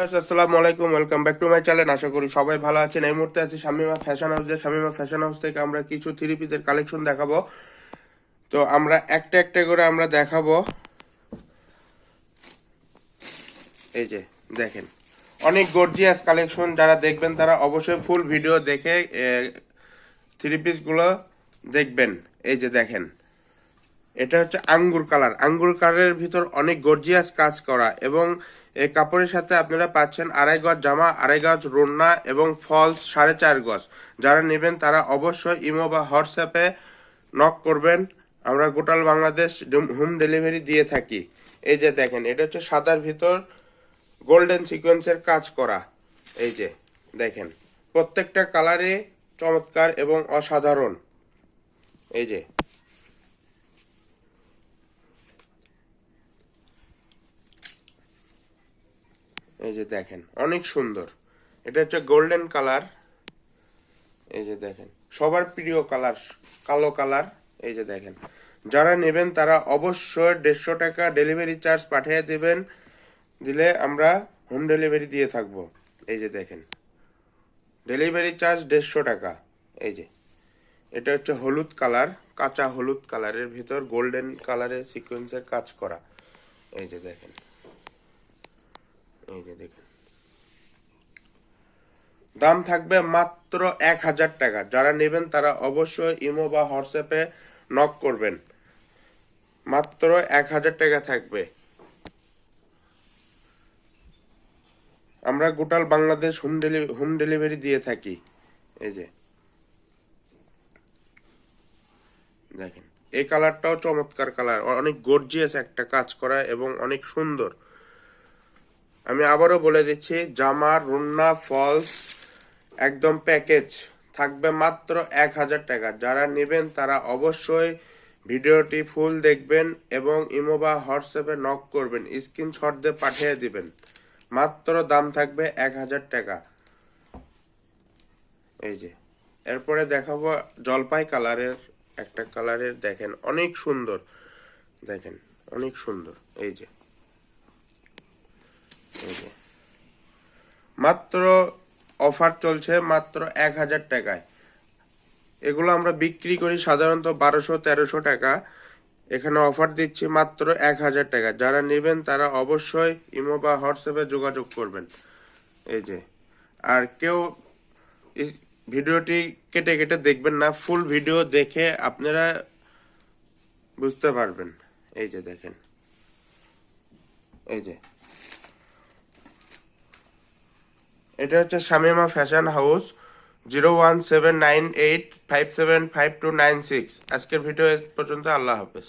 Viewers আসসালামু আলাইকুম, welcome back to my channel. আশা করি সবাই ভালো আছেন। এই মুহূর্তে আছি শামিমা ফ্যাশন হাউসে। শামিমা ফ্যাশন হাউস থেকে আমরা কিছু থ্রি পিসের কালেকশন দেখাবো। তো আমরা একটা একটা করে আমরা দেখাবো। এই যে দেখেন, অনেক গর্জিয়াস কালেকশন। যারা দেখবেন তারা অবশ্যই ফুল ভিডিও দেখে থ্রি পিসগুলো দেখবেন। এই যে দেখেন, এটা হচ্ছে আঙ্গুর কালার। আঙ্গুর কালারের ভিতর অনেক গর্জিয়াস কাজ করা, এবং এই কাপড়ের সাথে আপনারা পাচ্ছেন 2.5 গজ জামা, 2.5 গজ রোন্না এবং ফলস 4.5 গজ। যারা নেবেন তারা অবশ্যই ইমো বা হোয়াটসঅ্যাপে নক করবেন। আমরা গোটাল বাংলাদেশ হোম ডেলিভারি দিয়ে থাকি। এই যে দেখেন, এটা হচ্ছে সাদার ভিতর গোল্ডেন সিকোয়েন্সের কাজ করা। এই যে দেখেন, প্রত্যেকটা কালারে চমৎকার এবং অসাধারণ। এই যে এই যে দেখেন, অনেক সুন্দর। এটা হচ্ছে গোল্ডেন কালার। এই যে দেখেন, সবার প্রিয় কালার কালো কালার। এই যে দেখেন, যারা নেবেন তারা অবশ্যই 150 টাকা ডেলিভারি চার্জ পাঠিয়ে দেবেন। দিলে আমরা হোম ডেলিভারি দিয়ে থাকবো। এই যে দেখেন, ডেলিভারি চার্জ 150 টাকা। এই যে এটা হচ্ছে হলুদ কালার, কাঁচা হলুদ কালারের ভিতর গোল্ডেন কালারের সিকোয়েন্সের কাজ করা। এই যে দেখেন, এই যে দেখেন, দাম থাকবে মাত্র 1000 টাকা। যারা নেবেন তারা অবশ্যই ইমো বা হোয়াটসঅ্যাপে নক করবেন। মাত্র 1000 টাকা থাকবে। আমরা গোটাল বাংলাদেশ হোম ডেলিভারি দিয়ে থাকি। এই যে দেখেন, এই কালারটাও চমৎকার কালার, অনেক গর্জিয়াস একটা কাজ করা এবং অনেক সুন্দর। আমি আবারও বলে দিচ্ছি, জামা রুন্না ফলস একদম প্যাকেজ থাকবে মাত্র 1000 টাকা। যারা নেবেন তারা অবশ্যই ভিডিওটি ফুল দেখবেন এবং ইমো বা হোয়াটসঅ্যাপে নক করবেন, স্ক্রিনশট দিয়ে পাঠিয়ে দিবেন। মাত্র দাম থাকবে 1000 টাকা। এই যে এরপরে দেখাবো জলপাই কালারের একটা কালারের। দেখেন অনেক সুন্দর, দেখেন অনেক সুন্দর। এই যে এই যে মাত্র অফার চলছে মাত্র 1000 টাকায়। এগুলো আমরা বিক্রি করি সাধারণত 1200-1300 টাকা। এখানে অফার দিচ্ছি মাত্র 1000 টাকা। যারা নেবেন তারা অবশ্যই ইমো বা হোয়াটসঅ্যাপে যোগাযোগ করবেন। এই যে, আর কেউ ভিডিওটি কেটে কেটে দেখবেন না, ফুল ভিডিও দেখে আপনারা বুঝতে পারবেন। এই যে দেখেন, এই যে এটা হচ্ছে শামিমা ফ্যাশন হাউস, 01798575296। আজকের ভিডিও পর্যন্ত। আল্লাহ হাফেজ।